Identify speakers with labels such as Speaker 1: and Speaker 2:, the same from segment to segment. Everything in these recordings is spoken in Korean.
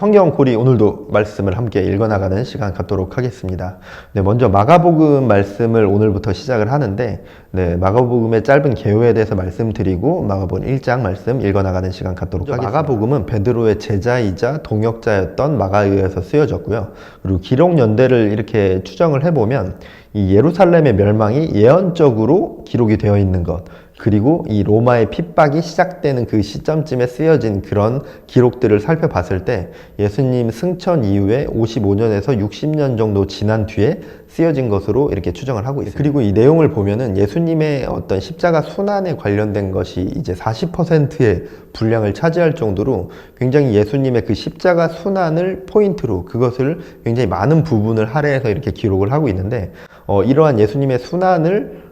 Speaker 1: 성경 고리 오늘도 말씀을 함께 읽어나가는 시간 갖도록 하겠습니다. 네, 먼저 마가복음 말씀을 오늘부터 시작을 하는데, 네, 마가복음의 짧은 개요에 대해서 말씀드리고 마가복음 1장 말씀 읽어나가는 시간 갖도록 하겠습니다. 마가복음은 베드로의 제자이자 동역자였던 마가에 의해서 쓰여졌고요. 그리고 기록 연대를 이렇게 추정을 해보면 이 예루살렘의 멸망이 예언적으로 기록이 되어 있는 것, 그리고 이 로마의 핍박이 시작되는 그 시점쯤에 쓰여진 그런 기록들을 살펴봤을 때 예수님 승천 이후에 55년에서 60년 정도 지난 뒤에 쓰여진 것으로 이렇게 추정을 하고 있습니다. 그리고 이 내용을 보면은 예수님의 어떤 십자가 순환에 관련된 것이 이제 40%의 분량을 차지할 정도로 굉장히 예수님의 그 십자가 순환을 포인트로 그것을 굉장히 많은 부분을 할애해서 이렇게 기록을 하고 있는데, 이러한 예수님의 순환을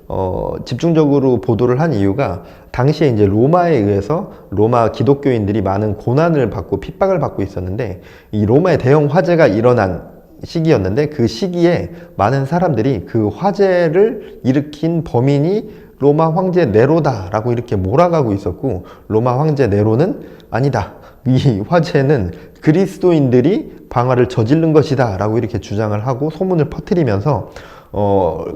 Speaker 1: 집중적으로 보도를 한 이유가 당시에 이제 로마에 의해서 로마 기독교인들이 많은 고난을 받고 핍박을 받고 있었는데, 이 로마의 대형 화재가 일어난 시기였는데 그 시기에 많은 사람들이 그 화재를 일으킨 범인이 로마 황제 네로다라고 이렇게 몰아가고 있었고, 로마 황제 네로는 아니다, 이 화재는 그리스도인들이 방화를 저지른 것이다 라고 이렇게 주장을 하고 소문을 퍼뜨리면서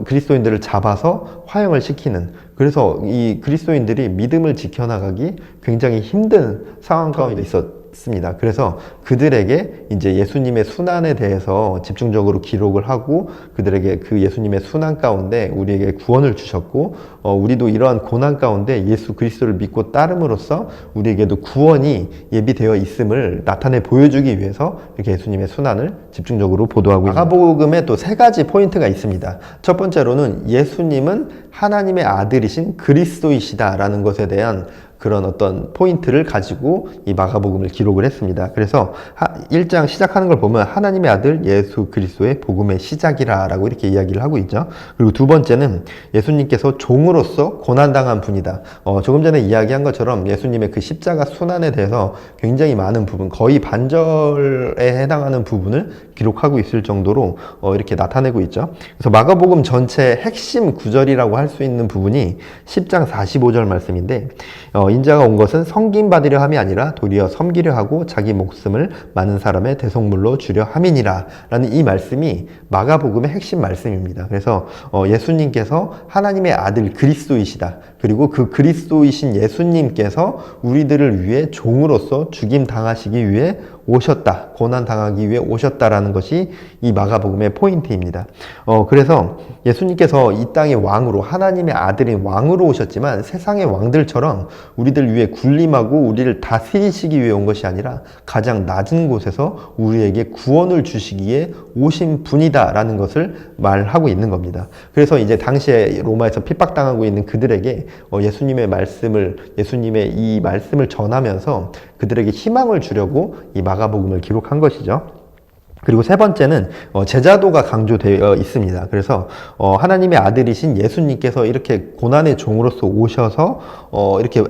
Speaker 1: 그리스도인들을 잡아서 화형을 시키는, 그래서 이 그리스도인들이 믿음을 지켜나가기 굉장히 힘든 상황 가운데 있었습니다. 그래서 그들에게 이제 예수님의 순환에 대해서 집중적으로 기록을 하고 그들에게 그 예수님의 순환 가운데 우리에게 구원을 주셨고, 우리도 이러한 고난 가운데 예수 그리스도를 믿고 따름으로써 우리에게도 구원이 예비되어 있음을 나타내 보여주기 위해서 이렇게 예수님의 순환을 집중적으로 보도하고 있습니다. 마가복음에 또 세 가지 포인트가 있습니다. 첫 번째로는 예수님은 하나님의 아들이신 그리스도이시다라는 것에 대한 그런 어떤 포인트를 가지고 이 마가복음을 기록을 했습니다. 그래서 1장 시작하는 걸 보면 하나님의 아들 예수 그리스도의 복음의 시작이라 라고 이렇게 이야기를 하고 있죠. 그리고 두 번째는 예수님께서 종으로서 고난당한 분이다. 조금 전에 이야기한 것처럼 예수님의 그 십자가 순환에 대해서 굉장히 많은 부분, 거의 반절에 해당하는 부분을 기록하고 있을 정도로 이렇게 나타내고 있죠. 그래서 마가복음 전체 핵심 구절이라고 할 수 있는 부분이 10장 45절 말씀인데, 인자가 온 것은 섬김받으려 함이 아니라 도리어 섬기려 하고 자기 목숨을 많은 사람의 대속물로 주려 함이니라 라는 이 말씀이 마가복음의 핵심 말씀입니다. 그래서 예수님께서 하나님의 아들 그리스도이시다, 그리고 그 그리스도이신 예수님께서 우리들을 위해 종으로서 죽임 당하시기 위해 오셨다, 고난 당하기 위해 오셨다라는 것이 이 마가복음의 포인트입니다. 그래서 예수님께서 이 땅의 왕으로, 하나님의 아들인 왕으로 오셨지만 세상의 왕들처럼 우리들 위해 군림하고 우리를 다스리시기 위해 온 것이 아니라 가장 낮은 곳에서 우리에게 구원을 주시기에 오신 분이다라는 것을 말하고 있는 겁니다. 그래서 이제 당시에 로마에서 핍박당하고 있는 그들에게 예수님의 이 말씀을 전하면서 그들에게 희망을 주려고 이 마가복음을 기록한 것이죠. 그리고 세 번째는 제자도가 강조되어 있습니다. 그래서 하나님의 아들이신 예수님께서 이렇게 고난의 종으로서 오셔서 이렇게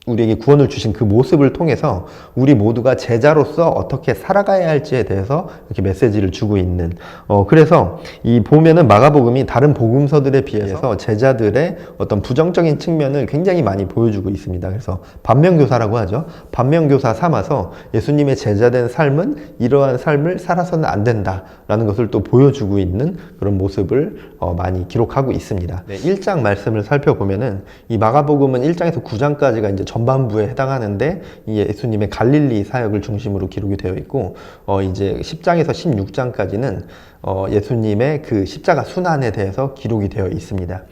Speaker 1: 우리에게 구원을 주신 그 모습을 통해서 우리 모두가 제자로서 어떻게 살아가야 할지에 대해서 이렇게 메시지를 주고 있는, 그래서 이 보면은 마가복음이 다른 복음서들에 비해서 제자들의 어떤 부정적인 측면을 굉장히 많이 보여주고 있습니다. 그래서 반면교사라고 하죠. 반면교사 삼아서 예수님의 제자된 삶은 이러한 삶을 살아서는 안 된다라는 것을 또 보여주고 있는 그런 모습을 많이 기록하고 있습니다. 네, 1장 말씀을 살펴보면은 이 마가복음은 1장에서 9장까지가 이제 전반부에 해당하는데 이 예수님의 갈릴리 사역을 중심으로 기록이 되어 있고, 이제 10장에서 16장까지는 예수님의 그 십자가 순환에 대해서 기록이 되어 있습니다.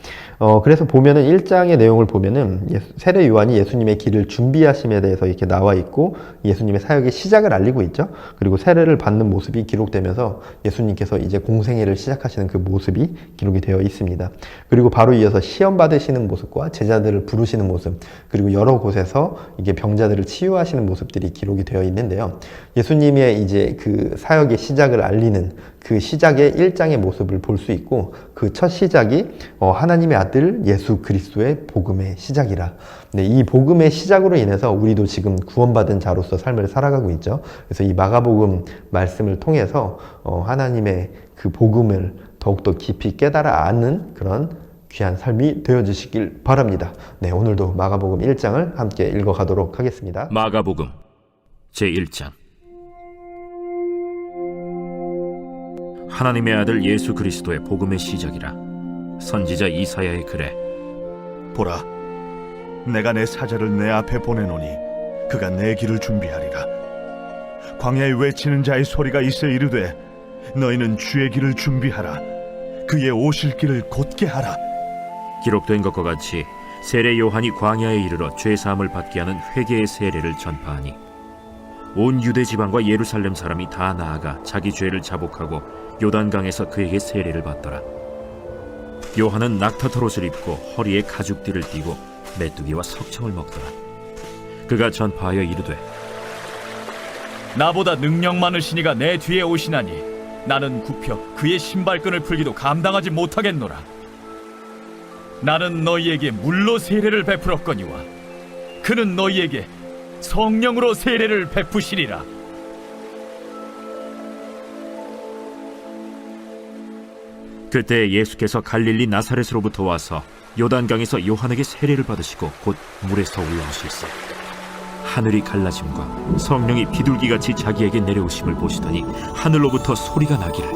Speaker 1: 그래서 보면은 1장의 내용을 보면은 세례 요한이 예수님의 길을 준비하심에 대해서 이렇게 나와 있고 예수님의 사역의 시작을 알리고 있죠. 그리고 세례를 받는 모습이 기록되면서 예수님께서 이제 공생애를 시작하시는 그 모습이 기록이 되어 있습니다. 그리고 바로 이어서 시험 받으시는 모습과 제자들을 부르시는 모습, 그리고 여러 곳에서 이게 병자들을 치유하시는 모습들이 기록이 되어 있는데요. 예수님의 이제 그 사역의 시작을 알리는 그 시작의 1장의 모습을 볼 수 있고, 그 첫 시작이 하나님의 아들 예수 그리스도의 복음의 시작이라. 네, 이 복음의 시작으로 인해서 우리도 지금 구원받은 자로서 삶을 살아가고 있죠. 그래서 이 마가복음 말씀을 통해서 하나님의 그 복음을 더욱더 깊이 깨달아 아는 그런 귀한 삶이 되어주시길 바랍니다. 네, 오늘도 마가복음 1장을 함께 읽어가도록 하겠습니다.
Speaker 2: 마가복음 제1장. 하나님의 아들 예수 그리스도의 복음의 시작이라. 선지자 이사야의 글에
Speaker 3: 보라, 내가 내 사자를 내 앞에 보내노니 그가 내 길을 준비하리라. 광야에 외치는 자의 소리가 있어 이르되 너희는 주의 길을 준비하라. 그의 오실 길을 곧게 하라.
Speaker 2: 기록된 것과 같이 세례 요한이 광야에 이르러 죄 사함을 받게 하는 회개의 세례를 전파하니 온 유대 지방과 예루살렘 사람이 다 나아가 자기 죄를 자복하고 요단강에서 그에게 세례를 받더라. 요한은 낙타털 옷을 입고 허리에 가죽띠를 띠고 메뚜기와 석청을 먹더라. 그가 전파하여 이르되
Speaker 4: 나보다 능력 많으신 이가 내 뒤에 오시나니 나는 굽혀 그의 신발끈을 풀기도 감당하지 못하겠노라. 나는 너희에게 물로 세례를 베풀었거니와 그는 너희에게 성령으로 세례를 베푸시리라.
Speaker 2: 그때 예수께서 갈릴리 나사렛으로부터 와서 요단강에서 요한에게 세례를 받으시고 곧 물에서 올라오실세 하늘이 갈라짐과 성령이 비둘기같이 자기에게 내려오심을 보시더니 하늘로부터 소리가 나기를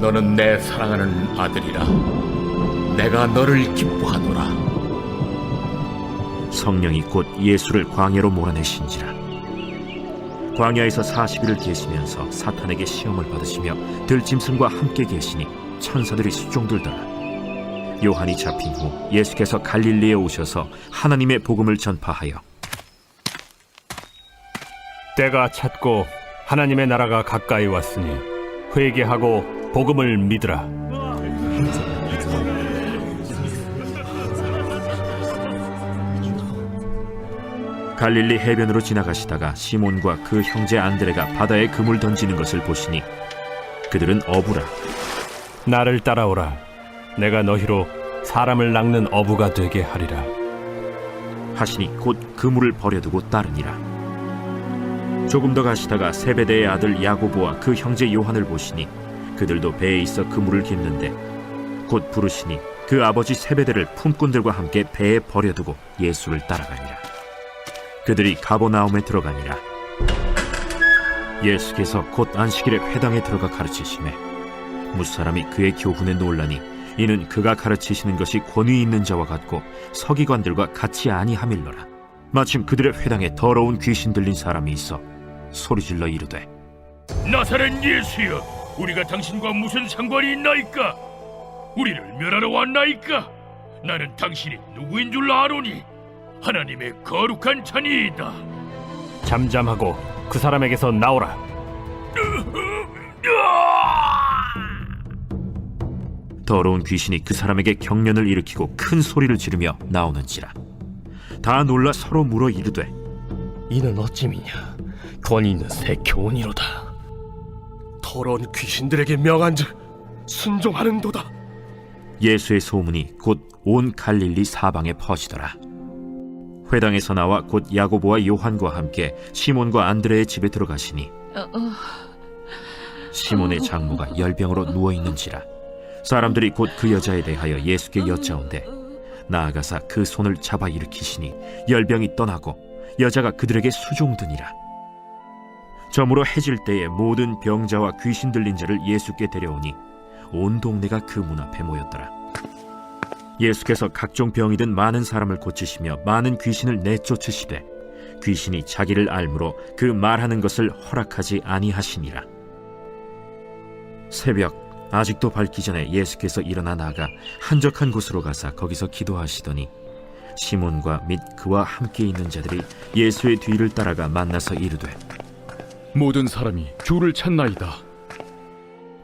Speaker 5: 너는 내 사랑하는 아들이라. 내가 너를 기뻐하노라.
Speaker 2: 성령이 곧 예수를 광야로 몰아내신지라. 광야에서 40일을 계시면서 사탄에게 시험을 받으시며 들짐승과 함께 계시니 천사들이 수종들더라. 요한이 잡힌 후 예수께서 갈릴리에 오셔서 하나님의 복음을 전파하여
Speaker 6: 때가 찼고 하나님의 나라가 가까이 왔으니 회개하고 복음을 믿으라.
Speaker 2: 갈릴리 해변으로 지나가시다가 시몬과 그 형제 안드레가 바다에 금을 던지는 것을 보시니 그들은 어부라.
Speaker 6: 나를 따라오라. 내가 너희로 사람을 낚는 어부가 되게 하리라.
Speaker 2: 하시니 곧 그물을 버려두고 따르니라. 조금 더 가시다가 세베대의 아들 야고보와 그 형제 요한을 보시니 그들도 배에 있어 그물을 깁는데 곧 부르시니 그 아버지 세베대를 품꾼들과 함께 배에 버려두고 예수를 따라가니라. 그들이 가버나움에 들어가니라. 예수께서 곧 안식일에 회당에 들어가 가르치시매 무사람이 그의 교훈에 놀라니 이는 그가 가르치시는 것이 권위 있는 자와 같고 서기관들과 같이 아니함일러라. 마침 그들의 회당에 더러운 귀신 들린 사람이 있어 소리질러 이르되
Speaker 7: 나사렛 예수여, 우리가 당신과 무슨 상관이 있나이까? 우리를 멸하러 왔나이까? 나는 당신이 누구인 줄 아노니 하나님의 거룩한 자니이다.
Speaker 6: 잠잠하고 그 사람에게서 나오라.
Speaker 2: 더러운 귀신이 그 사람에게 경련을 일으키고 큰 소리를 지르며 나오는지라. 다 놀라 서로 물어 이르되
Speaker 8: 이는 어찌미냐? 권위 있는 새 교훈이로다. 더러운 귀신들에게 명한즉 순종하는도다.
Speaker 2: 예수의 소문이 곧 온 갈릴리 사방에 퍼지더라. 회당에서 나와 곧 야고보와 요한과 함께 시몬과 안드레의 집에 들어가시니 시몬의 장모가 열병으로 누워있는지라. 사람들이 곧 그 여자에 대하여 예수께 여짜온대 나아가사 그 손을 잡아 일으키시니 열병이 떠나고 여자가 그들에게 수종드니라. 저물어 해질 때에 모든 병자와 귀신 들린 자를 예수께 데려오니 온 동네가 그 문 앞에 모였더라. 예수께서 각종 병이 든 많은 사람을 고치시며 많은 귀신을 내쫓으시되 귀신이 자기를 알므로 그 말하는 것을 허락하지 아니하시니라. 새벽 아직도 밝기 전에 예수께서 일어나 나가 한적한 곳으로 가사 거기서 기도하시더니 시몬과 및 그와 함께 있는 자들이 예수의 뒤를 따라가 만나서 이르되
Speaker 9: 모든 사람이 주를 찾나이다.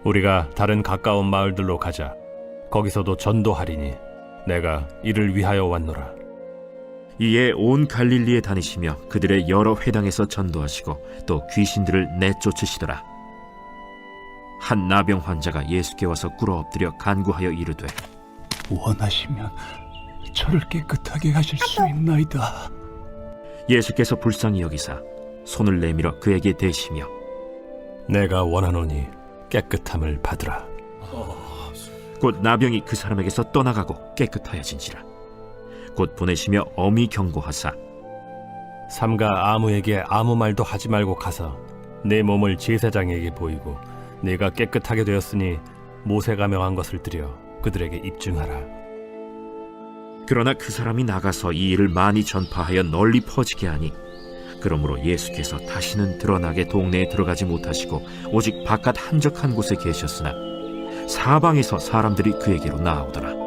Speaker 6: 우리가 다른 가까운 마을들로 가자. 거기서도 전도하리니 내가 이를 위하여 왔노라.
Speaker 2: 이에 온 갈릴리에 다니시며 그들의 여러 회당에서 전도하시고 또 귀신들을 내쫓으시더라. 한 나병 환자가 예수께 와서 꿇어 엎드려 간구하여 이르되
Speaker 10: 원하시면 저를 깨끗하게 하실 수 있나이다.
Speaker 2: 예수께서 불쌍히 여기사 손을 내밀어 그에게 대시며
Speaker 6: 내가 원하노니 깨끗함을 받으라.
Speaker 2: 곧 나병이 그 사람에게서 떠나가고 깨끗하여진지라. 곧 보내시며 엄히 경고하사
Speaker 6: 삼가 아무에게 아무 말도 하지 말고 가서 내 몸을 제사장에게 보이고 네가 깨끗하게 되었으니 모세가 명한 것을 들여 그들에게 입증하라.
Speaker 2: 그러나 그 사람이 나가서 이 일을 많이 전파하여 널리 퍼지게 하니 그러므로 예수께서 다시는 드러나게 동네에 들어가지 못하시고 오직 바깥 한적한 곳에 계셨으나 사방에서 사람들이 그에게로 나아오더라.